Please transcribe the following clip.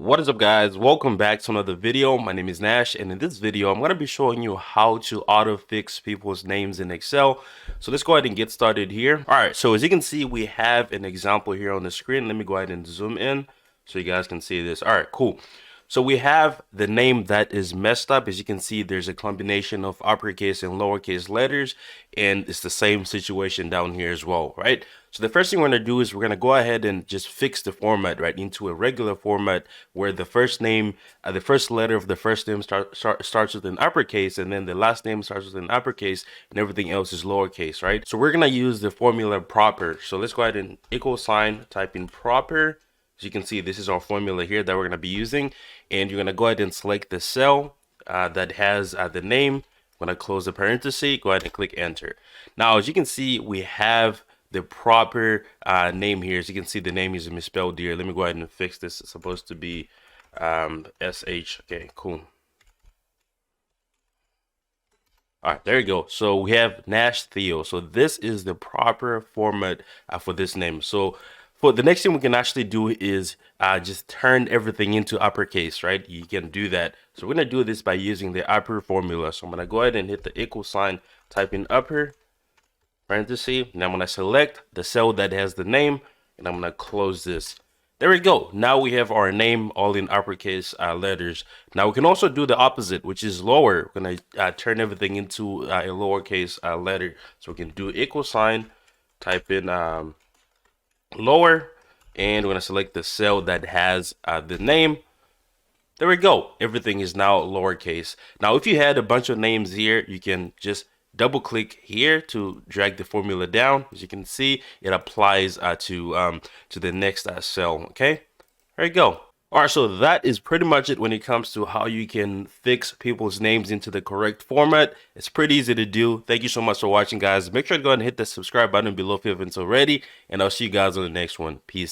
What is up, guys? Welcome back to another video. My name is Nash, and in this video I'm going to be showing you how to auto fix people's names in Excel. So let's go ahead and get started here. All right, so as you can see, we have an example here on the screen. Let me go ahead and zoom in so you guys can see this. All right, cool. So we have the name that is messed up. As you can see, there's a combination of uppercase and lowercase letters, and it's the same situation down here as well, right? So the first thing we're going to do is we're going to go ahead and just fix the format, right, into a regular format where the first name, the first letter of the first name starts with an uppercase, and then the last name starts with an uppercase, and everything else is lowercase, right? So we're going to use the formula proper. So let's go ahead and equal sign, type in proper. As you can see, this is our formula here that we're going to be using, and you're going to go ahead and select the cell that has the name. I'm going to close the parenthesis, go ahead and click enter. Now, as you can see, we have the proper name here. As you can see, the name is misspelled here. Let me go ahead and fix this. It's supposed to be SH. Okay, cool. All right, there you go. So we have Nash Theo. So this is the proper format for this name. So for the next thing we can actually do is just turn everything into uppercase, right? You can do that. So we're going to do this by using the upper formula. So I'm going to go ahead and hit the equal sign, type in upper, parenthesis, and I'm going to select the cell that has the name, and I'm going to close this. There we go. Now we have our name all in uppercase letters. Now we can also do the opposite, which is lower. We're going to turn everything into a lowercase letter. So we can do equal sign, type in lower, and we're going to select the cell that has the name. There we go. Everything is now lowercase. Now, if you had a bunch of names here, you can just double click here to drag the formula down. As you can see, it applies to the next cell. Okay, there you go. All right, so that is pretty much it when it comes to how you can fix people's names into the correct format. It's pretty easy to do. Thank you so much for watching, guys. Make sure to go ahead and hit the subscribe button below if you haven't already, and I'll see you guys on the next one. Peace.